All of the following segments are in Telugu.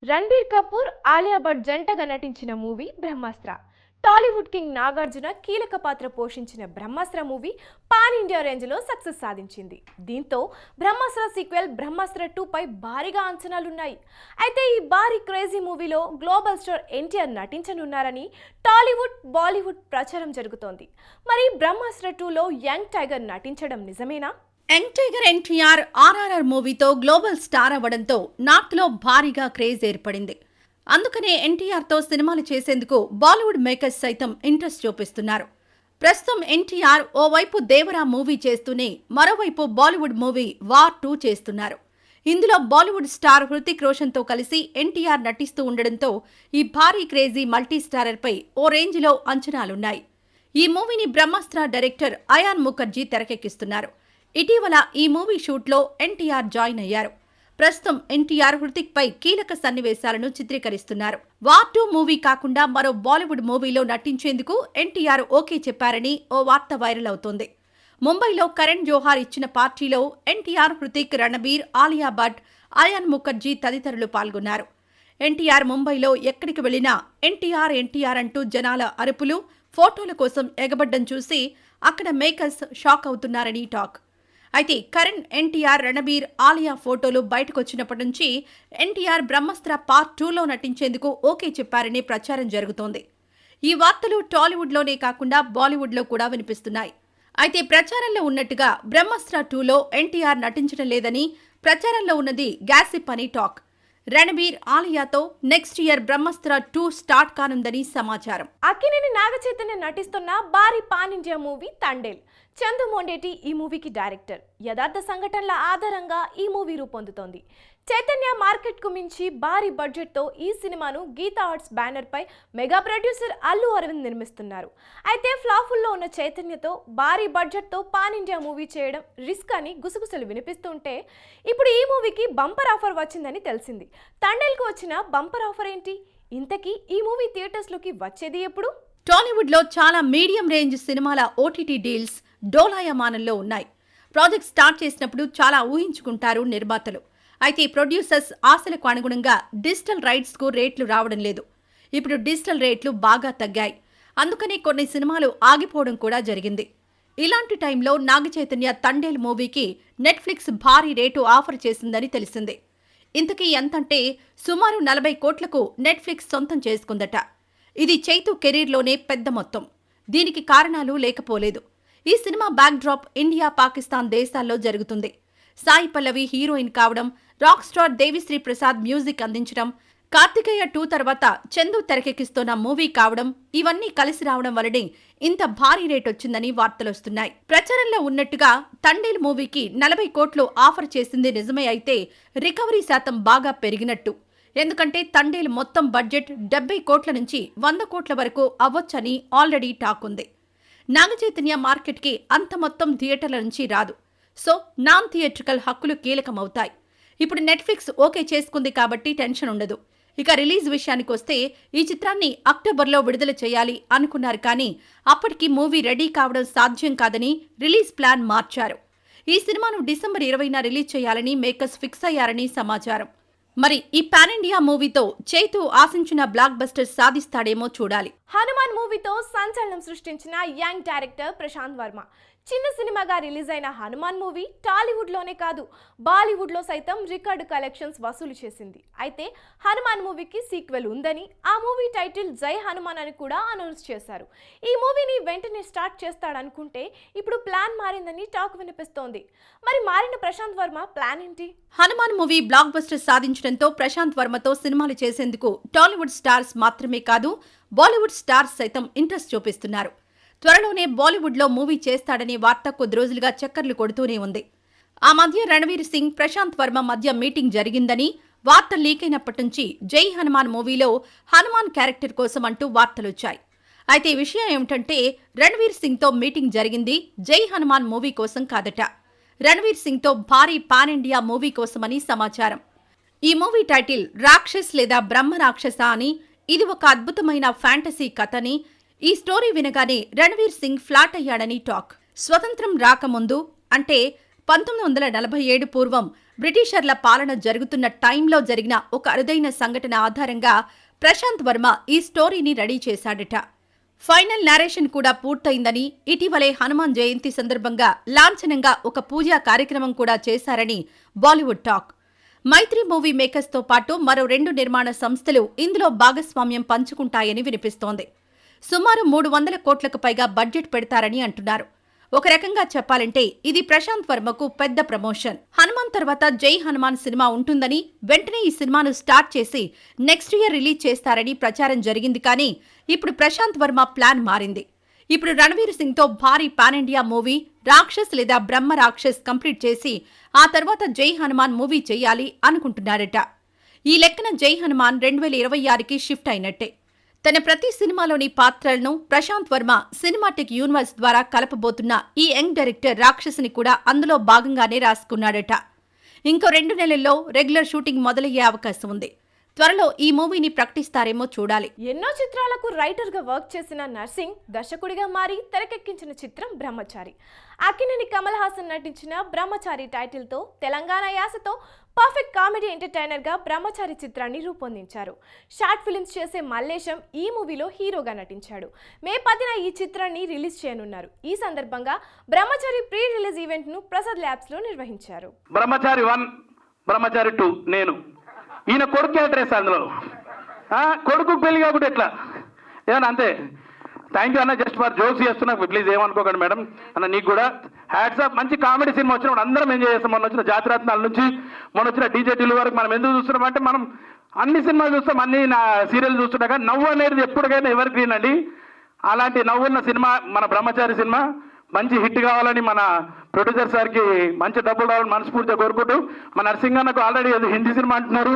రణబీర్ కపూర్, ఆలియా భట్ జంటగా నటించిన మూవీ బ్రహ్మాస్త్ర. టాలీవుడ్ కింగ్ నాగార్జున కీలక పాత్ర పోషించిన బ్రహ్మాస్త్ర మూవీ పాన్ ఇండియా రేంజ్లో సక్సెస్ సాధించింది. దీంతో బ్రహ్మాస్త్ర సీక్వెల్ బ్రహ్మాస్త్ర 2 పై భారీగా అంచనాలున్నాయి. అయితే ఈ భారీ క్రేజీ మూవీలో గ్లోబల్ స్టార్ ఎన్టీఆర్ నటించనున్నారని టాలీవుడ్, బాలీవుడ్ ప్రచారం జరుగుతోంది. మరి బ్రహ్మాస్త్ర 2లో యంగ్ టైగర్ నటించడం నిజమేనా? యంగ్ టైగర్ ఎన్టీఆర్ ఆర్ఆర్ఆర్ మూవీతో గ్లోబల్ స్టార్ అవ్వడంతో నార్త్లో భారీగా క్రేజ్ ఏర్పడింది. అందుకనే ఎన్టీఆర్తో సినిమాలు చేసేందుకు బాలీవుడ్ మేకర్స్ సైతం ఇంట్రెస్ట్ చూపిస్తున్నారు. ప్రస్తుతం ఎన్టీఆర్ ఓవైపు దేవరా మూవీ చేస్తూనే మరోవైపు బాలీవుడ్ మూవీ వార్ 2 చేస్తున్నారు. ఇందులో బాలీవుడ్ స్టార్ హృతిక్ రోషన్తో కలిసి ఎన్టీఆర్ నటిస్తూ ఉండడంతో ఈ భారీ క్రేజీ మల్టీ స్టారర్పై ఓ రేంజ్లో అంచనాలున్నాయి. ఈ మూవీని బ్రహ్మాస్త్ర డైరెక్టర్ అయాన్ ముఖర్జీ తెరకెక్కిస్తున్నారు. ఇటీవల ఈ మూవీ షూట్లో ఎన్టీఆర్ జాయిన్ అయ్యారు. ప్రస్తుతం ఎన్టీఆర్ హృతిక్ పై కీలక సన్నివేశాలను చిత్రీకరిస్తున్నారు. వార్ 2 మూవీ కాకుండా మరో బాలీవుడ్ మూవీలో నటించేందుకు ఎన్టీఆర్ ఓకే చెప్పారని ఓ వార్త వైరల్ అవుతోంది. ముంబైలో కరణ్ జోహార్ ఇచ్చిన పార్టీలో ఎన్టీఆర్, హృతిక్, రణబీర్, ఆలియా భట్, అయాన్ ముఖర్జీ తదితరులు పాల్గొన్నారు. ఎన్టీఆర్ ముంబైలో ఎక్కడికి వెళ్లినా ఎన్టీఆర్ అంటూ జనాల అరుపులు, ఫోటోల కోసం ఎగబడ్డం చూసి అక్కడ మేకర్స్ షాక్ అవుతున్నారని టాక్. అయితే కరణ్, ఎన్టీఆర్, రణబీర్, ఆలియా ఫోటోలు బయటకొచ్చినప్పటి నుంచి ఎన్టీఆర్ బ్రహ్మాస్త్ర పార్ట్ 2లో నటించేందుకు ఓకే చెప్పారని ప్రచారం జరుగుతోంది. ఈ వార్తలు టాలీవుడ్లోనే కాకుండా బాలీవుడ్లో కూడా వినిపిస్తున్నాయి. అయితే ప్రచారంలో ఉన్నట్టుగా బ్రహ్మాస్త్ర 2లో ఎన్టీఆర్ నటించడం లేదని, ప్రచారంలో ఉన్నది గ్యాసిప్ అని టాక్. రణబీర్, ఆలియాతో నెక్స్ట్ ఇయర్ బ్రహ్మాస్త్ర 2 స్టార్ట్ కానుందని సమాచారం. అక్కినేని నాగచైతన్య నటిస్తున్న భారీ pan India movie Thandel. Chandu Mondeti ఈ మూవీకి డైరెక్టర్. యథార్థ సంఘటనల ఆధారంగా ఈ మూవీ రూపొందుతోంది. చైతన్య మార్కెట్ కు మించి భారీ బడ్జెట్ తో ఈ సినిమాను గీతా ఆర్ట్స్ బ్యానర్ పై మెగా ప్రొడ్యూసర్ అల్లు అరవింద్ నిర్మిస్తున్నారు. అయితే ఫ్లాఫుల్లో ఉన్న చైతన్యతో భారీ బడ్జెట్ తో పాన్ ఇండియా మూవీ చేయడం రిస్క్ అని గుసగుసలు వినిపిస్తుంటే ఇప్పుడు ఈ మూవీకి బంపర్ ఆఫర్ వచ్చిందని తెలిసింది. తండేల్ కు వచ్చిన బంపర్ ఆఫర్ ఏంటి? ఇంతకీ ఈ మూవీ థియేటర్స్ లోకి వచ్చేది ఎప్పుడు? టాలీవుడ్ లో చాలా మీడియం రేంజ్ సినిమాల ఓటీటీ డీల్స్ డోలాయమానంలో ఉన్నాయి. ప్రాజెక్ట్ స్టార్ట్ చేసినప్పుడు చాలా ఊహించుకుంటారు నిర్మాతలు. అయితే ప్రొడ్యూసర్స్ ఆశలకు అనుగుణంగా డిజిటల్ రైట్స్ కు రేట్లు రావడం లేదు. ఇప్పుడు డిజిటల్ రేట్లు బాగా తగ్గాయి. అందుకని కొన్ని సినిమాలు ఆగిపోవడం కూడా జరిగింది. ఇలాంటి టైంలో నాగచైతన్య తండేల్ మూవీకి నెట్ఫ్లిక్స్ భారీ రేటు ఆఫర్ చేసిందని తెలిసింది. ఇంతకీ ఎంతంటే సుమారు 40 కోట్లకు నెట్ఫ్లిక్స్ సొంతం చేసుకుందట. ఇది చైతు కెరీర్లోనే పెద్ద మొత్తం. దీనికి కారణాలు లేకపోలేదు. ఈ cinema backdrop India, Pakistan దేశాల్లో జరుగుతుంది. సాయి పల్లవి హీరోయిన్ కావడం, rock star Devi Sri Prasad music అందించడం, కార్తికేయ 2 తర్వాత చందు తెరకెక్కిస్తున్న మూవీ కావడం, ఇవన్నీ కలిసి రావడం వల్లనే ఇంత భారీ రేట్ వచ్చిందని వార్తలొస్తున్నాయి. ప్రచారంలో ఉన్నట్టుగా తండేల్ మూవీకి 40 కోట్లు ఆఫర్ చేసింది నిజమే అయితే రికవరీ శాతం బాగా పెరిగినట్టు. ఎందుకంటే తండేల్ మొత్తం బడ్జెట్ 70 కోట్ల నుంచి 100 కోట్ల వరకు అవ్వొచ్చని ఆల్రెడీ టాక్ ఉంది. నాగచైతన్య మార్కెట్కి అంత మొత్తం థియేటర్ల నుంచి రాదు. సో నాన్ థియేట్రికల్ హక్కులు కీలకమవుతాయి. ఇప్పుడు నెట్ఫ్లిక్స్ ఓకే చేసుకుంది కాబట్టి టెన్షన్ ఉండదు. ఇక రిలీజ్ విషయానికి వస్తే ఈ చిత్రాన్ని అక్టోబర్లో విడుదల చేయాలి అనుకున్నారు. కానీ అప్పటికి మూవీ రెడీ కావడం సాధ్యం కాదని రిలీజ్ ప్లాన్ మార్చారు. ఈ సినిమాను డిసెంబర్ 20న రిలీజ్ చేయాలని మేకర్స్ ఫిక్స్ అయ్యారని సమాచారం. మరి ఈ పాన్ ఇండియా మూవీతో చైతు ఆశించిన బ్లాక్ బస్టర్ సాధిస్తాడేమో చూడాలి. హనుమాన్ మూవీతో సంచలనం సృష్టించిన యంగ్ డైరెక్టర్ ప్రశాంత్ వర్మ. చిన్న సినిమాగా రిలీజ్ అయిన హనుమాన్ మూవీ టాలీవుడ్ లోనే కాదు బాలీవుడ్ లో సైతం రికార్డు కలెక్షన్స్ వసూలు చేసింది. అయితే హనుమాన్ మూవీకి సీక్వెల్ ఉందని, ఆ మూవీ టైటిల్ జై హనుమాన్ అని కూడా అనౌన్స్ చేశారు. ఈ మూవీని వెంటనే స్టార్ట్ చేస్తాడనుకుంటే ఇప్పుడు ప్లాన్ మారిందని టాక్ వినిపిస్తోంది. మరి మారిన ప్రశాంత్ వర్మ ప్లాన్ ఏంటి? హనుమాన్ మూవీ బ్లాక్ బస్టర్ సాధించడంతో ప్రశాంత్ వర్మతో సినిమాలు చేసేందుకు టాలీవుడ్ స్టార్స్ మాత్రమే కాదు బాలీవుడ్ స్టార్స్ సైతం ఇంట్రెస్ట్ చూపిస్తున్నారు. త్వరలోనే బాలీవుడ్లో మూవీ చేస్తాడనే వార్త కొద్ది రోజులుగా చక్కర్లు కొడుతూనే ఉంది. ఆ మధ్య రణవీర్ సింగ్, ప్రశాంత్ వర్మ మధ్య మీటింగ్ జరిగిందని వార్త లీక్ అయినప్పటి నుంచి జై హనుమాన్ మూవీలో హనుమాన్ క్యారెక్టర్ కోసం అంటూ వార్తలొచ్చాయి. అయితే విషయం ఏమిటంటే రణవీర్ సింగ్తో మీటింగ్ జరిగింది జై హనుమాన్ మూవీ కోసం కాదట. రణవీర్ సింగ్తో భారీ పాన్ ఇండియా మూవీ కోసమని సమాచారం. ఈ మూవీ టైటిల్ రాక్షస్ లేదా బ్రహ్మ రాక్షస అని, ఇది ఒక అద్భుతమైన ఫ్యాంటసీ కథని, ఈ స్టోరీ వినగానే రణవీర్ సింగ్ ఫ్లాట్ అయ్యాడని టాక్. స్వతంత్రం రాకముందు అంటే 1947 పూర్వం బ్రిటిషర్ల పాలన జరుగుతున్న టైంలో జరిగిన ఒక అరుదైన సంఘటన ఆధారంగా ప్రశాంత్ వర్మ ఈ స్టోరీని రెడీ చేశాడట. ఫైనల్ నేరేషన్ కూడా పూర్తయిందని, ఇటీవలే హనుమాన్ జయంతి సందర్భంగా లాంఛనంగా ఒక పూజా కార్యక్రమం కూడా చేశారని బాలీవుడ్ టాక్. మైత్రి మూవీ మేకర్స్తో పాటు మరో 2 నిర్మాణ సంస్థలు ఇందులో భాగస్వామ్యం పంచుకుంటాయని వినిపిస్తోంది. సుమారు 300 కోట్లకు పైగా బడ్జెట్ పెడతారని అంటున్నారు. ఒక రకంగా చెప్పాలంటే ఇది ప్రశాంత్ వర్మకు పెద్ద ప్రమోషన్. హనుమాన్ తర్వాత జై హనుమాన్ సినిమా ఉంటుందని, వెంటనే ఈ సినిమాను స్టార్ట్ చేసి నెక్స్ట్ ఇయర్ రిలీజ్ చేస్తారని ప్రచారం జరిగింది. కానీ ఇప్పుడు ప్రశాంత్ వర్మ ప్లాన్ మారింది. ఇప్పుడు రణవీర్ సింగ్ తో భారీ పాన్ ఇండియా మూవీ రాక్షస్ లేదా బ్రహ్మ రాక్షస్ కంప్లీట్ చేసి ఆ తర్వాత జై హనుమాన్ మూవీ చేయాలి అనుకుంటున్నారట. ఈ లెక్కన జై హనుమాన్ 2026కి షిఫ్ట్ అయినట్టే. తన ప్రతి సినిమాలోని పాత్రలను ప్రశాంత్ వర్మ సినిమాటిక్ యూనివర్స్ ద్వారా కలపబోతున్న ఈ యంగ్ డైరెక్టర్ రాక్షసుని కూడా అందులో భాగంగానే రాసుకున్నాడట. ఇంకో 2 నెలల్లో రెగ్యులర్ షూటింగ్ మొదలయ్యే అవకాశం ఉంది. త్వరలో ఈ మూవీని ప్రకటిస్తారేమో చూడాలి. ఎన్నో చిత్రాలకు రైటర్ గా వర్క్ చేసిన నర్సింగ్ దర్శకుడిగా మారి తెరకెక్కించిన చిత్రం బ్రహ్మచారి. అక్కినేని కమల్ హాసన్ నటించిన బ్రహ్మచారి టైటిల్ తో తెలంగాణ యాసతో పర్ఫెక్ట్ కామెడీ ఎంటర్టైనర్ గా బ్రహ్మచారి చిత్రాన్ని రూపొందించారు. షార్ట్ ఫిల్మ్స్ చేసే మల్లేశం ఈ మూవీలో హీరోగా నటించాడు. మే 10న ఈ చిత్రాన్ని రిలీజ్ చేయనున్నారు. ఈ సందర్భంగా బ్రహ్మచారి ప్రీ రిలీజ్ ఈవెంట్ ను ప్రసాద్ ల్యాబ్స్ లో నిర్వహించారు. బ్రహ్మచారి 1, బ్రహ్మచారి 2 నేను ఈయన కొడుకు అడ్రస్ అందులో కొడుకు పెళ్లి కాకుండా ఎట్లా ఏమన్నా అంతే. థ్యాంక్ యూ అన్న, జస్ట్ ఫర్ జోక్స్ చేస్తున్నా, ప్లీజ్ ఏమనుకోకండి మేడం అన్న. నీకు కూడా హ్యాట్స్ ఆఫ్. మంచి కామెడీ సినిమా వచ్చినప్పుడు అందరం ఎంజాయ్ చేస్తాం. మొన్న వచ్చిన జాతిరత్నాల నుంచి మొన్న వచ్చిన డీజే టిల్లు వరకు మనం ఎందుకు చూస్తున్నాం అంటే మనం అన్ని సినిమాలు చూస్తాం, అన్ని నా సీరియల్ చూస్తుంటా. కానీ నవ్వు అనేది ఎప్పటికైనా ఎవరి గ్రీన్ అండి. అలాంటి నవ్వున్న సినిమా మన బ్రహ్మచారి సినిమా మంచి హిట్ కావాలని మన ప్రొడ్యూసర్ సార్కి మంచి డబ్బులు రావాలని మనస్ఫూర్తిగా కోరుకుంటూ, మన నర్సింగ్ అన్నకు ఆల్రెడీ హిందీ సినిమా అంటున్నారు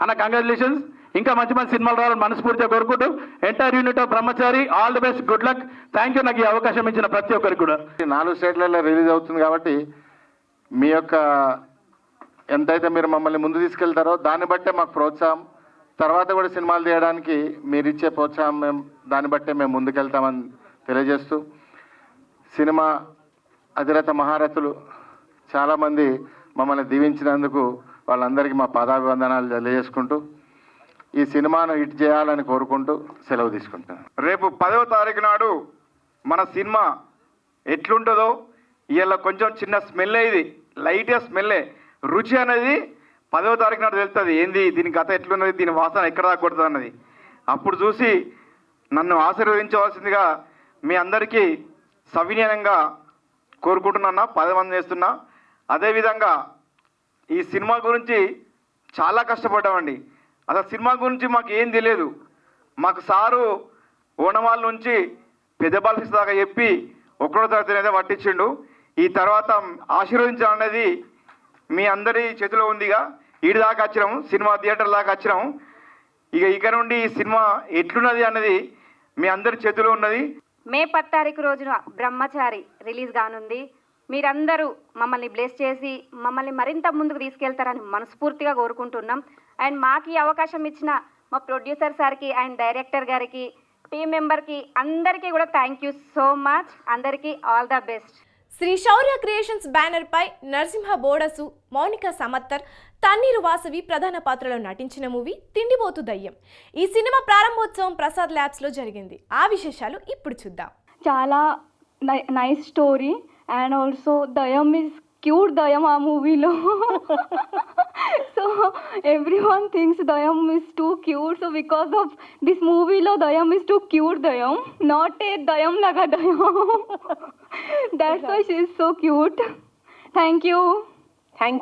అన్న, కంగ్రాచులేషన్స్. ఇంకా మంచి మంచి సినిమాలు రావాలని మనస్ఫూర్తిగా కోరుకుంటూ entire unit of Brahmachari all the best, good luck. Thank you నాకు ఈ అవకాశం ఇచ్చిన ప్రతి ఒక్కరికి కూడా. 4 స్టేట్లలో రిలీజ్ అవుతుంది కాబట్టి మీ యొక్క ఎంతైతే మీరు మమ్మల్ని ముందు తీసుకెళ్తారో దాన్ని బట్టే మాకు ప్రోత్సాహం. తర్వాత కూడా సినిమాలు తీయడానికి మీరు ఇచ్చే ప్రోత్సాహం మేము దాన్ని బట్టే మేము ముందుకెళ్తామని తెలియజేస్తూ, సినిమా అధిరత మహారథులు చాలామంది మమ్మల్ని దీవించినందుకు వాళ్ళందరికీ మా పాదాభివందనాలు తెలియజేసుకుంటూ ఈ సినిమాను హిట్ చేయాలని కోరుకుంటూ సెలవు తీసుకుంటాను. రేపు 10వ తారీఖు నాడు మన సినిమా ఎట్లుంటుందో ఇవాళ కొంచెం చిన్న స్మెల్, ఇది లైట్గా స్మెల్లే, రుచి అనేది 10వ తారీఖు నాడు తెలుస్తుంది. ఏంది దీని గత ఎట్లున్నది, దీని వాసన ఎక్కడ దాకా కొడుతుంది అన్నది. అప్పుడు చూసి నన్ను ఆశీర్వదించవలసిందిగా మీ అందరికీ సవినయంగా కోరుకుంటున్నా, 10 మంది చేస్తున్నా. అదేవిధంగా ఈ సినిమా గురించి చాలా కష్టపడ్డామండి. అసలు సినిమా గురించి మాకు ఏం తెలియదు. మాకు సారు ఓనమాల నుంచి పెద్ద బాలకృష్ణ దాకా చెప్పి 1వ తరగతి అనేది పట్టించిండు. ఈ తర్వాత ఆశీర్వదించాలనేది మీ అందరి చేతిలో ఉందిగా. ఈడి దాకా వచ్చినాము, సినిమా థియేటర్ దాకా వచ్చినాము. ఇక నుండి ఈ సినిమా ఎట్లున్నది అన్నది మీ అందరి చేతిలో ఉన్నది. మే 10 తారీఖు రోజున బ్రహ్మచారి రిలీజ్ కానుంది. మీరందరూ మమ్మల్ని బ్లెస్ చేసి మమ్మల్ని మరింత ముందుకు తీసుకెళ్తారని మనస్ఫూర్తిగా కోరుకుంటున్నాం. అండ్ మాకు ఈ అవకాశం ఇచ్చిన మా ప్రొడ్యూసర్ సార్కి అండ్ డైరెక్టర్ గారికి, టీం మెంబర్కి అందరికీ కూడా థ్యాంక్ యూ సో మచ్. అందరికీ all the best. Sri Shaurya creations banner పై నరసింహ బోడసు, మౌనిక సమత్తర్, తన్నీరు వాసవి ప్రధాన పాత్రలో నటించిన మూవీ తిండిపోతు దయ్యం. ఈ సినిమా ప్రారంభోత్సవం ప్రసాద్ ల్యాబ్స్ లో జరిగింది. ఆ విశేషాలు ఇప్పుడు చూద్దాం. చాలా నైస్ స్టోరీ అండ్ ఆల్సో దయ్యం ఇస్ క్యూట్ దయ్యం ఆ మూవీలో. సో ఎవ్రీవన్ థింక్స్ దయ్యం is too cute. So because of this మూవీలో దయ్యం ఇస్ టూ క్యూట్ దయ్యం, నాట్ ఏ దయ్యం లాగా దయ్యం. That's why she is so cute. Thank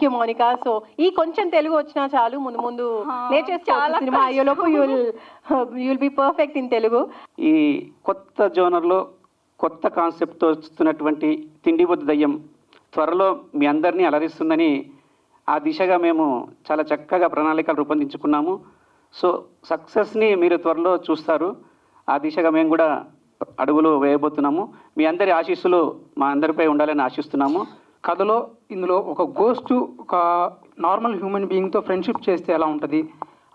you Monika. So ఈ కొంచెం తెలుగు వచ్చినా చాలు, ముందు ముందు నేర్చేసుకోవాలి సినిమా అయ్యేలోపు. You'll be perfect in Telugu. ఈ కొత్త జోనర్లో కొత్త కాన్సెప్ట్తో వస్తున్నటువంటి తిండిపోతు దయ్యం త్వరలో మీ అందరినీ అలరిస్తుందని ఆ దిశగా మేము చాలా చక్కగా ప్రణాళికలు రూపొందించుకున్నాము. సో సక్సెస్ని మీరు త్వరలో చూస్తారు. ఆ దిశగా మేము కూడా అడుగులు వేయబోతున్నాము. మీ అందరి ఆశీస్సులు మా అందరిపై ఉండాలని ఆశిస్తున్నాము. కథలో ఇందులో ఒక గోస్ట్ ఒక నార్మల్ హ్యూమన్ బీయింగ్తో ఫ్రెండ్షిప్ చేస్తే ఎలా ఉంటుంది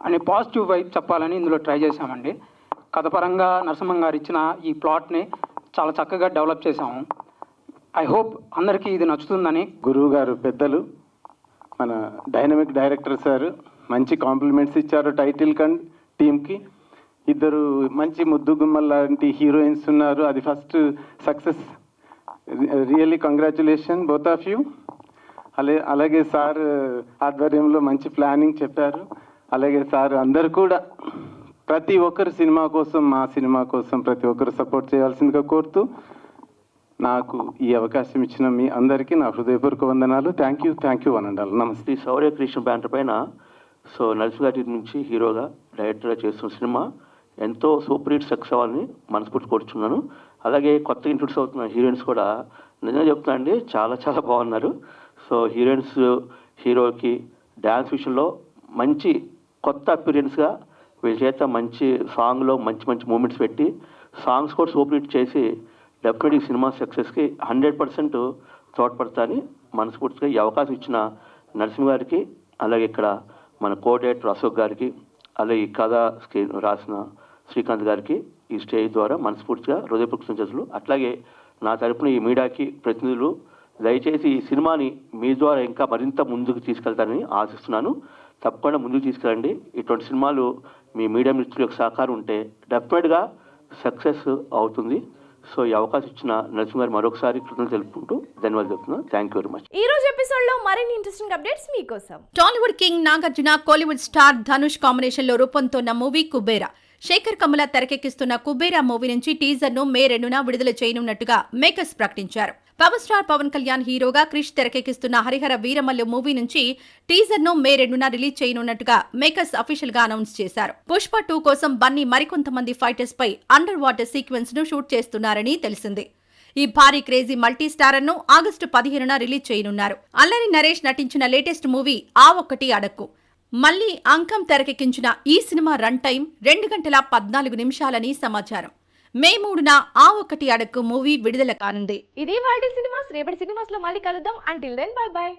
అనే పాజిటివ్ వైబ్ చెప్పాలని ఇందులో ట్రై చేశామండి. కథపరంగా నరసింహం గారు ఇచ్చిన ఈ ప్లాట్ని చాలా చక్కగా డెవలప్ చేశాము. ఐ హోప్ అందరికీ ఇది నచ్చుతుందని. గురువు గారు పెద్దలు మన డైనమిక్ డైరెక్టర్ సార్ మంచి కాంప్లిమెంట్స్ ఇచ్చారు టైటిల్ కండ్ టీమ్కి. ఇద్దరు మంచి ముద్దుగుమ్మల్ లాంటి హీరోయిన్స్ ఉన్నారు. అది first success. Really congratulation both of you. అలాగే సార్ ఆధ్వర్యంలో మంచి ప్లానింగ్ చెప్పారు. అలాగే సార్ అందరు కూడా ప్రతి ఒక్కరు సినిమా కోసం, మా సినిమా కోసం ప్రతి ఒక్కరు సపోర్ట్ చేయాల్సిందిగా కోరుతూ నాకు ఈ అవకాశం ఇచ్చిన మీ అందరికీ నా హృదయపూర్వక వందనాలు. థ్యాంక్ యూ అనండాలి. నమస్తే. శౌర్య క్రియేషన్ బ్యానర్ పైన నరసింహ గారి నుంచి హీరోగా డైరెక్టర్గా చేస్తున్న సినిమా ఎంతో సూపర్ హిట్ సక్సెస్ అవ్వాలని మనస్ఫూర్తి కోరుచున్నాను. అలాగే కొత్త ఇంట్రొడ్యూస్ అవుతున్న హీరోయిన్స్ కూడా నిజంగా చెప్తున్నా అండి, చాలా చాలా బాగున్నారు. సో హీరోయిన్స్ హీరోకి డ్యాన్స్ విషయంలో మంచి కొత్త అపీరియన్స్గా వీళ్ళ చేత మంచి సాంగ్లో మంచి మూమెంట్స్ పెట్టి సాంగ్స్ కూడా సూపర్ హిట్ చేసి డెఫినెట్గా ఈ సినిమా సక్సెస్కి 100% తోడ్పడతానని మనస్ఫూర్తిగా ఈ అవకాశం ఇచ్చిన నరసింహ గారికి, అలాగే ఇక్కడ మన కో డైరెక్టర్ అశోక్ గారికి, అలాగే ఈ కథ రాసిన శ్రీకాంత్ గారికి ఈ స్టేజ్ ద్వారా మనస్ఫూర్తిగా హృదయపూర్వక కృతజ్ఞతలు. అట్లాగే నా తరపున ఈ మీడియాకి ప్రతినిధులు దయచేసి ఈ సినిమాని మీ ద్వారా ఇంకా మరింత ముందుకు తీసుకెళ్తారని ఆశిస్తున్నాను. తప్పకుండా ముందుకు తీసుకెళ్ళండి. ఇటువంటి సినిమాలు మీ మీడియా మిత్రుల యొక్క సహకారం ఉంటే డెఫినెట్గా సక్సెస్ అవుతుంది. సో ఈ అవకాశం ఇచ్చిన నరసింహ గారు మరొకసారి కృతజ్ఞతలు తెలుపుకుంటూ ధన్యవాదాలు చెప్తున్నాను. Thank you very much. ఈ రోజు ఎపిసోడ్ లో మరిన్ని ఇంట్రెస్టింగ్ అప్డేట్స్ మీకోసం. Tollywood king Nagarjuna, Kollywood star Dhanush combination లో రూపొందుతున్న మూవీ కుబేరా. శేఖర్ కమల తెరకెక్కిస్తున్న కుబేరా మూవీ నుంచి టీజర్ ను మే 2న విడుదల చేయనున్నట్టుగా మేకర్స్ ప్రకటించారు. పవర్ స్టార్ పవన్ కళ్యాణ్ హీరోగా క్రిష్ తెరకెక్కిస్తున్న హరిహర వీరమల్లు మూవీ నుంచి టీజర్ ను మే 2న రిలీజ్ చేయనున్నట్టుగా మేకర్స్ అఫీషియల్ గా అనౌన్స్ చేశారు. పుష్ప 2 కోసం బన్నీ మరికొంతమంది ఫైటర్స్ పై అండర్ వాటర్ సీక్వెన్స్ ను షూట్ చేస్తున్నారని తెలిసింది. ఈ భారీ క్రేజీ మల్టీ స్టారర్ ను ఆగస్టు 15న రిలీజ్ చేయనున్నారు. అల్లరి నరేష్ నటించిన లేటెస్ట్ మూవీ ఆ ఒక్కటి అడక్కు. మళ్లీ అంకం తెరకెక్కించిన ఈ సినిమా రన్ టైం 2 గంటల 14 నిమిషాలని సమాచారం. మే 3న ఆ ఒక్కటి అడక్కు మూవీ విడుదల కానుంది. ఇది వాల్టీ సినిమాస్. రేపటి సినిమాస్ లో మళ్ళీ కలుద్దాం. Until then bye by.